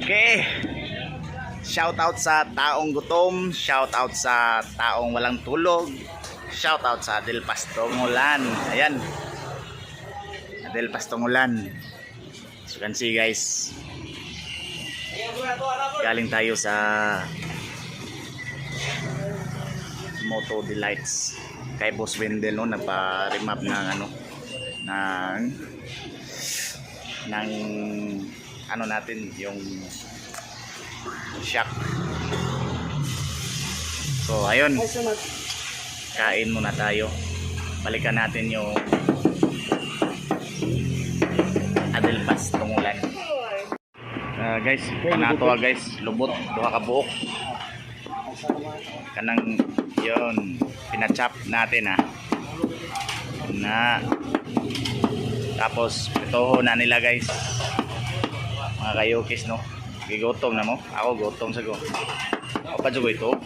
Okay. Shout out sa taong gutom, shout out sa taong walang tulog, shout out sa Adel Pastongulan. Ayan. Adel Pastongulan. So you can see guys. Galing tayo sa Moto Delights kay Boss Wendell, no, nagpa-remap ng ng ano natin, yung shock. So ayun, kain muna tayo, balikan natin yung Adel Pastongulan. Guys, panato guys, lubot duha ka buok kanang yon, pinachop natin na, tapos ito na nila guys, mga kayukis, no. Gigutom na mo, ako gutom sa ko. O pa jugo ito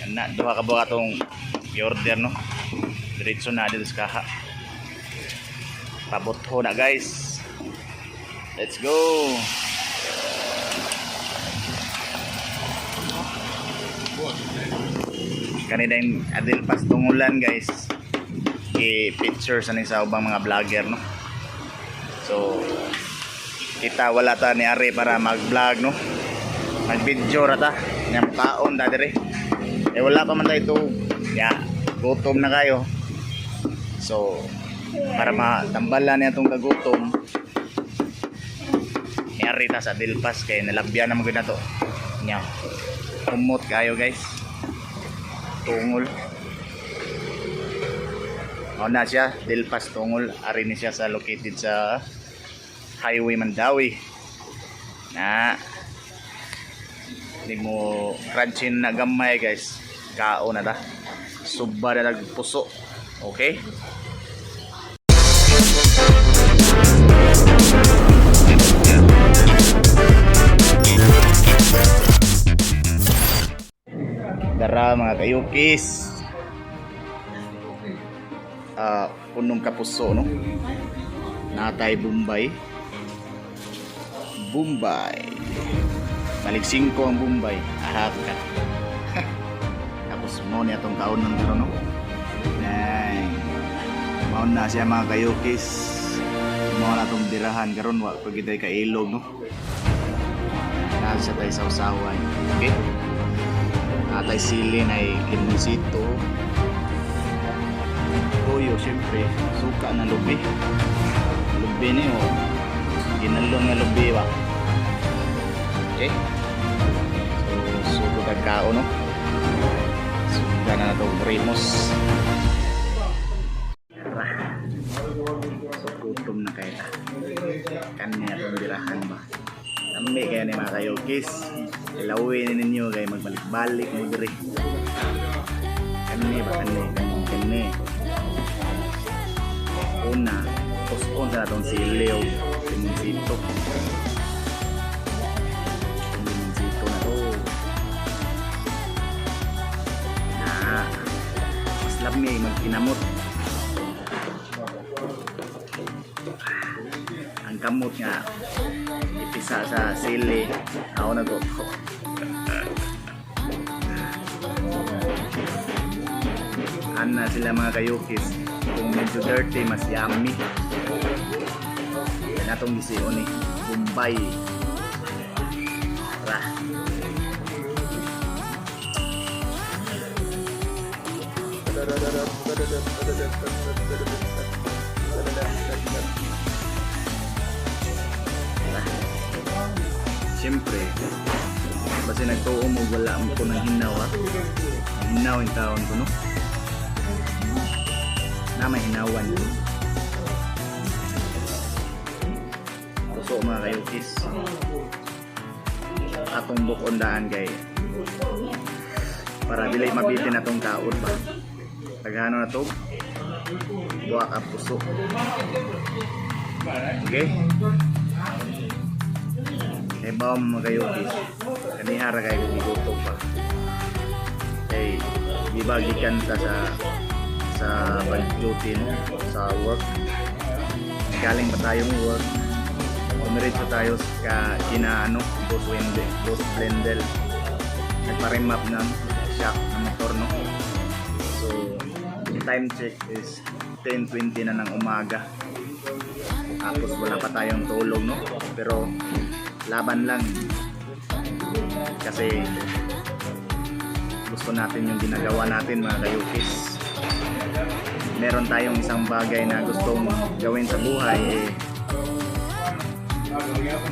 yan na, duha ka buok atong i-order, no. Diretso na dito sa kaha, pabot ho na guys. Let's go. Kanina yung Adel Pastongulan guys, i-picture sa ubang mga vlogger, no. So kita wala ta ni Ari para mag-vlog, no, mag-video rata nya kaon ta dire. Wala pa man tayo ya, gutom na kayo. So para matambalan niya itong kagutom ni Ari ta sa Adel Pas, kay nalabyan na maganda to nya, umot kayo guys, tungol. O na siya, Adel Pas tungol. Ari ni siya sa located sa Highway Mandawi na di mo crunchin na gamay guys, kao na ta, suba na nagpuso. Okay, dara mga kayukis, punong kapuso, no. Natay Bombay balik 5 ang Bombay, ahap ka. Tapos mo niya itong taon ng karon, no. Dang, maon na siya mga kayukis, mo na itong dirahan karon, wag pagitay ka ilog, no. Nasa tayo sa usawan. Okay, natay silin ay limonsito, toyo, syempre suka na lubi ni o ginalon nga lubi ba. Okay, so sugo kagkao, no. Suga na na itong primos. So gutom na kayo kanya itong dirahan ba. Lambi kayo ni mga kayokis, ilawin ninyo kayo magbalik-balik mo diri. Kani ba, kani una puspon sa natong siliw, limonsito na to na mas lamig magkinamot. Ang kamot nga ipisa sa sili, ako na go. Ana sila mga kayukis, kung medyo dirty mas yummy. Yan atong gisiyo ni Bombay. Tara. Siyempre basi nagtuo mo, wala mo ko ng hinaw, hinaw yung taon ko, no, na may hinawan. Puso mga kayukis, atong bukondaan kay para dili mabitin na tong kaon ba. Taghano na to, buwak ang puso. Okay, ibaw mga kayukis, kanihara kayo gugutom pa kay gibagikan ta sa pag-duty, no, sa work. Galing pa tayong work, Dumiretso tayo kina ano, Boss Blendel. Nagpa-remap ng shock ng motor, no? So, time check is 10:20 na ng umaga. Tapos wala pa tayong tulog, no? Pero laban lang. Kasi gusto natin yung ginagawa natin, mga kayukis. Meron tayong isang bagay na gustong gawin sa buhay, eh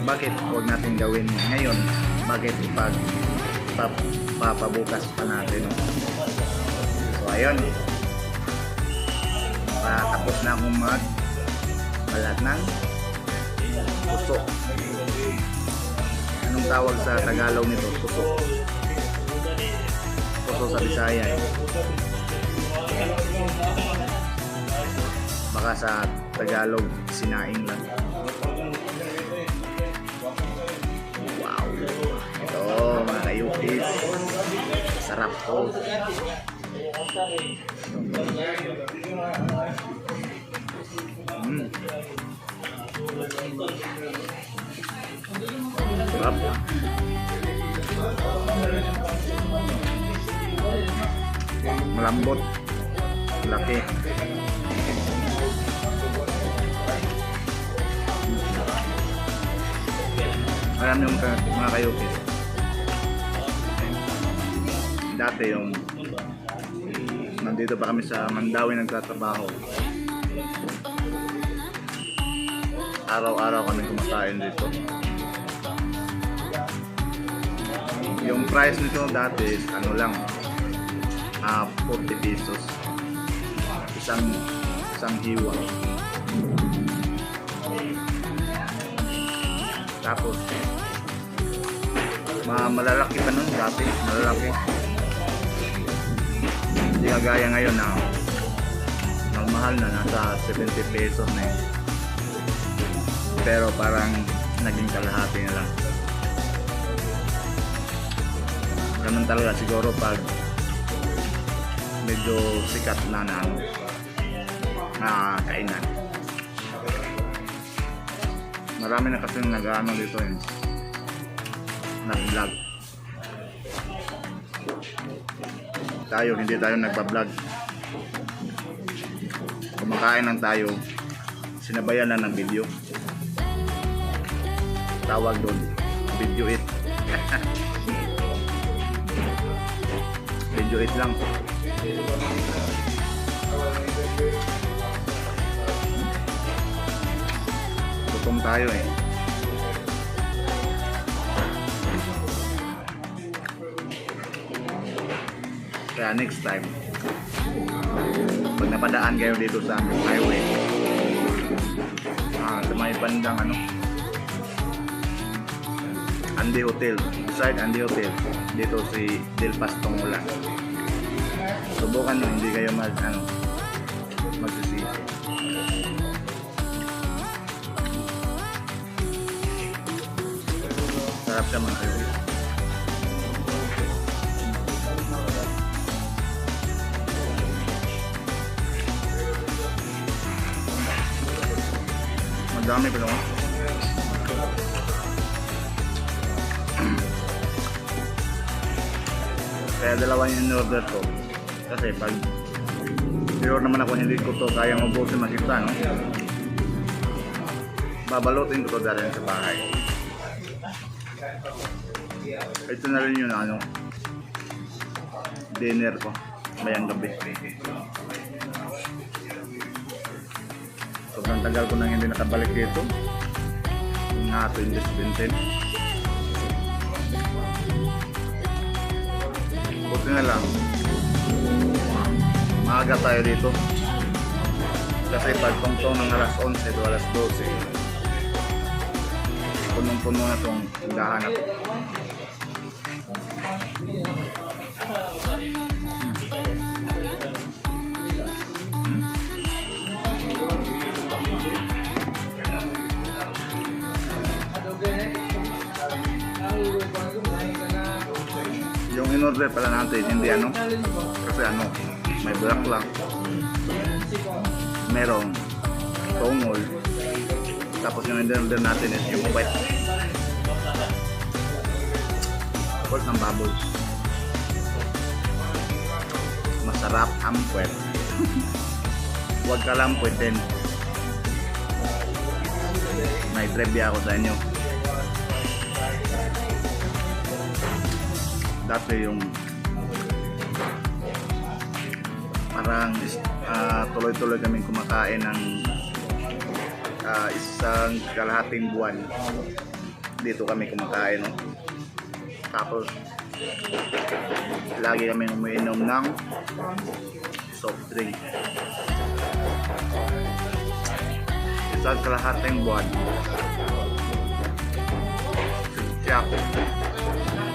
bakit huwag natin gawin ngayon? Bakit papabukas pa natin, no? So ayun, tapos na akong balat ng puso. Anong tawag sa Tagalog nito? Puso. Puso sa Bisaya, eh. Baka sa Tagalog sinaing lang. Wow, ito mga kayukis, sarap to. Sarap. Malambot, laki. Alam niyo mga kayukis, dati yung nandito pa kami sa Mandawi nagtatrabaho, araw-araw kami kumakain dito. Yung price nito dati is ano lang, 40 pesos isang hiwa. Tapos malalaki pa nun dati, malalaki. Hindi kagaya ngayon na mahal na, nasa 70 pesos na yun. Pero parang naging kalahati na lang. Ganun talaga siguro pag medyo sikat na kainan. Marami na kasi nag-ano dito yun, nag-vlog. Tayo, hindi tayo nagpa-vlog. Kumakain lang tayo, sinabayan lang ng video. Tawag doon, video it. Video it lang. Gutom tayo eh. Kaya next time, pag napadaan kayo dito sa highway, sa may bandang Andy Hotel, beside Andy Hotel, dito si Del Pastong Ulan. Subukan nyo, hindi kayo magsisisi. Sarap siya mga kayo. Madami pa naman. Kaya dalawa yung in-order ko. Kasi pag sure naman ako hindi ko to kayang ubusin makita, no? Babalutin ko to dahil sa bahay. Ito na rin yung dinner ko mayang gabi. Sobrang tagal ko nang hindi nakabalik dito, nga 2017. Buti na lang maaga tayo dito, kasi pagtungtong ng alas 11 to alas 12 punong-puno na itong tindahan na to. Yung in-order pala natin, hindi kasi may bulaklak, merong tungol, Tapos yung in-order natin is yung wet. Pork ng baboy. Masarap ang puwet. Huwag ka lang pwedeng. May trivia ako sa inyo. Dati yung parang tuloy-tuloy kaming kumakain ng isang kalahating buwan. Dito kami kumakain, no? Tapos lagi kami umiinom ng soft drink. Isang kalahating buwan. Siyak.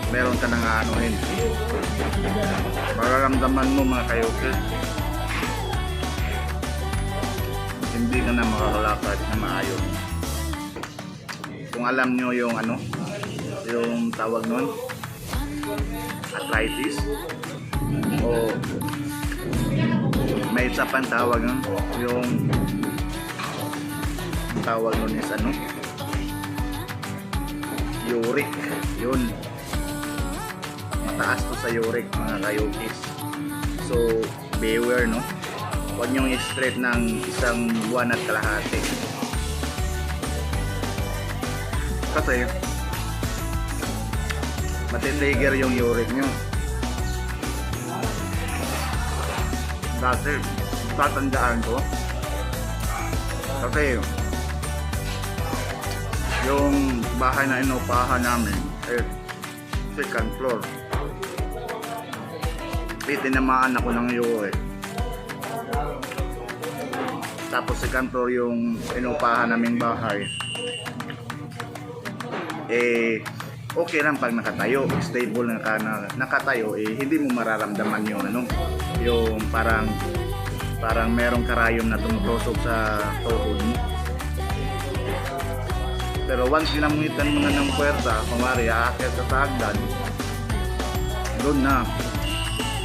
Meron ka nang aanuhin. Mararamdaman mo mga kayokis. Hindi ka na makakalakad na maayos. Kung alam nyo yung yung tawag nun, arthritis, o may isa pang tawag nun, yung tawag nun is uric, yun. Mataas to sa uric mga kayokis. So beware, no? Huwag nyong i-straight ng isang buwan at kalahati. Kasi matitrigger yung uric nyo. Dati tatandaan ko, kasi yung bahay na inupahan namin ay second floor. Tinamaan ako ng uric. Tapos second floor yung inupahan naming bahay. Okay lang pag nakatayo, stable na nakatayo, hindi mo mararamdaman yung yung parang merong karayom na tumutusok sa tuhod mo. Pero once ginamuhitan mo na ng puwersa, kumari aakyat ka sa hagdan, doon na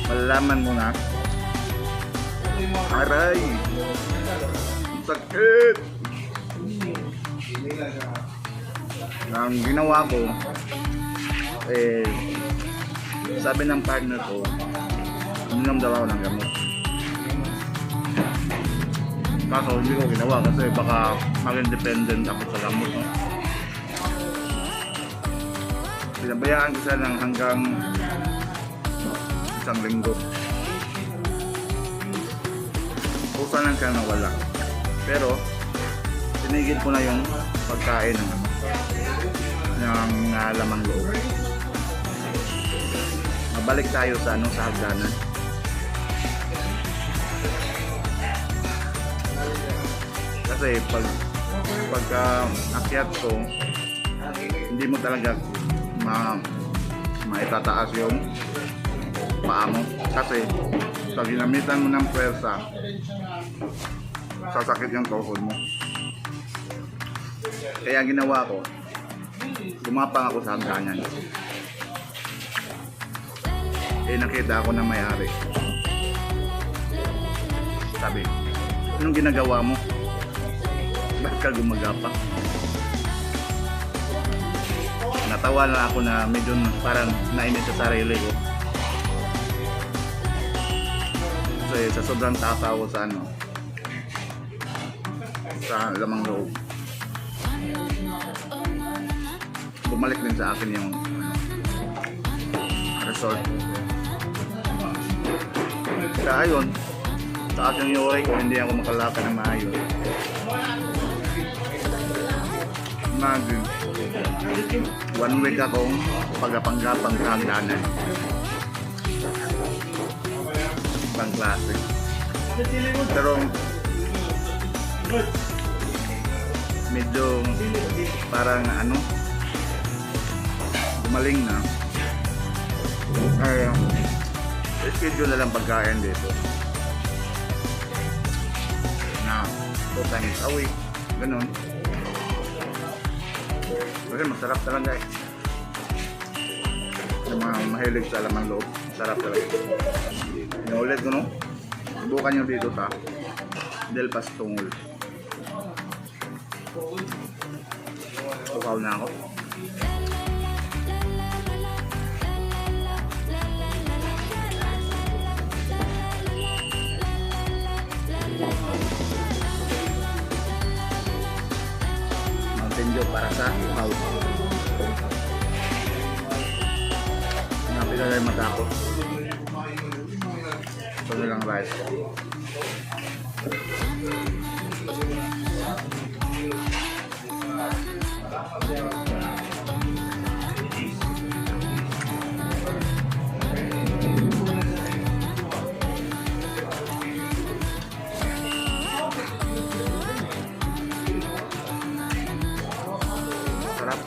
malalaman mo na, aray, sakit. Ang ginawa ko, sabi ng partner ko, uminom daw ako ng gamot. Kaso hindi ko ginawa kasi baka maging dependent ako sa gamot, no? Pinabayaan ko siya ng hanggang isang linggo. Pusa lang siya nawala. Pero tinigil ko na yung pagkain ng lamang loob. Mabalik tayo sa sa hagdanan. Kasi pagka akyat ko, hindi mo talaga maitataas yung paa mo. Kasi pag ginamitan mo ng pwersa, sasakit yung tuhod mo. Kaya ginawa ko, gumapang ako sa hagdanan. Nakita ako ng may-ari. Sabi, anong ginagawa mo? Bakit ka gumagapang? Natawa na ako na medyo parang nainis sa sarili ko. Kasi sa sobrang takaw ko sa sa lamang loob, bumalik din sa akin yung resort. Kaya ayun, taas yung uric ko, hindi ako makalakad ng maayos. Imagine, 1 week akong pagkapanggapang hagdanan. Ibang klase. Pero medyo parang gumaling na. Ay, schedule na lang pagkain dito na 2 times a week, ganun. Kasi masarap talaga sa mga mahilig sa lamang loob, masarap talaga. Inuulit ko, no? Subukan nyo dito sa Del Pastungol. Tukaw na ako. Mountain Dew para sa tukaw. Napila na yung mata ko. Ito na lang rice. Sarap.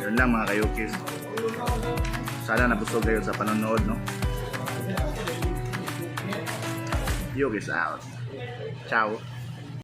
Yun lang mga kayukis. Sana nabusog kayo sa panonood, no? Yukis out. Ciao.